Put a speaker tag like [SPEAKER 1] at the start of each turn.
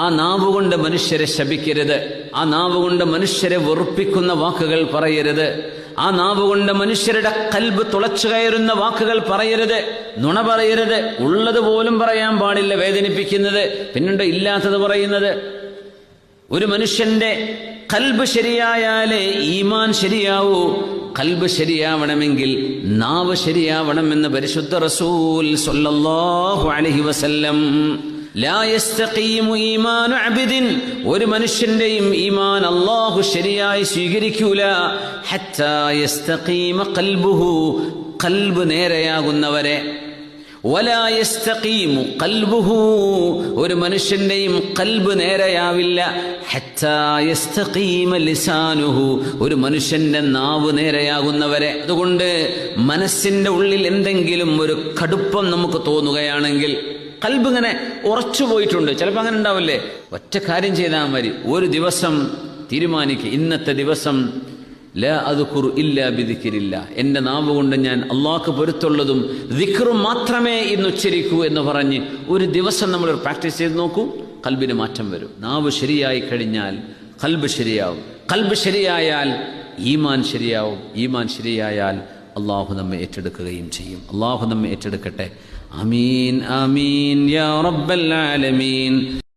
[SPEAKER 1] ആ നാവുകൊണ്ട് മനുഷ്യരെ ശപിക്കരുത്. ആ നാവുകൊണ്ട് മനുഷ്യരെ വെറുപ്പിക്കുന്ന വാക്കുകൾ പറയരുത്. ആ നാവുകൊണ്ട് മനുഷ്യരുടെ ഖൽബ് തുളച്ചു കയറുന്ന വാക്കുകൾ പറയരുത്. നുണ പറയരുത്. ഉള്ളത് പോലും പറയാൻ പാടില്ല, വേദനിപ്പിക്കുന്നത്. പിന്നുണ്ട് ഇല്ലാത്തത് പറയുന്നത്. ഒരു മനുഷ്യന്റെ ഖൽബ് ശരിയായാലേ ഈമാൻ ശരിയാവൂ. ഖൽബ് ശരിയാവണമെങ്കിൽ നാവ് ശരിയാവണമെന്ന് പരിശുദ്ധ റസൂൽ സ്വല്ലല്ലാഹു അലൈഹി വസല്ലം. ലാ യസ്തഖീമു ഈമാനു അബ്ദിൻ, ഒരു മനുഷ്യന്റെയും ഈമാൻ അല്ലാഹു ശരിയായി സ്വീകരിക്കൂല. ഹത്താ യസ്തഖീമ ഖൽബുഹു, ഖൽബ് നേരെയാകുന്നവരെ. വലാ യസ്തഖീമു ഖൽബുഹു, ഒരു മനുഷ്യന്റെയും ഖൽബ് നേരെയാവില്ല. ഹത്താ യസ്തഖീമ ലിസാനുഹു, ഒരു മനുഷ്യന്റെ നാവ് നേരെയാകുന്നവരെ. അതുകൊണ്ട് മനസ്സിന്റെ ഉള്ളിൽ എന്തെങ്കിലും ഒരു കടുപ്പം നമുക്ക് തോന്നുകയാണെങ്കിൽ, ഖൽബ് ഇങ്ങനെ ഉറച്ചു പോയിട്ടുണ്ട്, ചിലപ്പോൾ അങ്ങനെ ഉണ്ടാവില്ലേ, ഒറ്റ കാര്യം ചെയ്താൽ മതി. ഒരു ദിവസം തീരുമാനിക്കുക, ഇന്നത്തെ ദിവസം ലാ അദ്കുറു ഇല്ലാ ബിദിക്രില്ല, എൻ്റെ നാവ് കൊണ്ട് ഞാൻ അള്ളാഹ്ക്ക് പൊരുത്തുള്ളതും ദിക്റും മാത്രമേ ഇന്ന് ഉച്ചരിക്കൂ എന്ന് പറഞ്ഞ് ഒരു ദിവസം നമ്മൾ പ്രാക്ടീസ് ചെയ്ത് നോക്കൂ. ഖൽബിന് മാറ്റം വരും. നാവ് ശരിയായി കഴിഞ്ഞാൽ ഖൽബ് ശരിയാവും. ഖൽബ് ശരിയായാൽ ഈമാൻ ശരിയാവും. ഈമാൻ ശരിയായാൽ അള്ളാഹു നമ്മെ ഏറ്റെടുക്കുകയും ചെയ്യും. അള്ളാഹു നമ്മെ ഏറ്റെടുക്കട്ടെ. ആമീൻ ആമീൻ യാ റബ്ബൽ ആലമീൻ.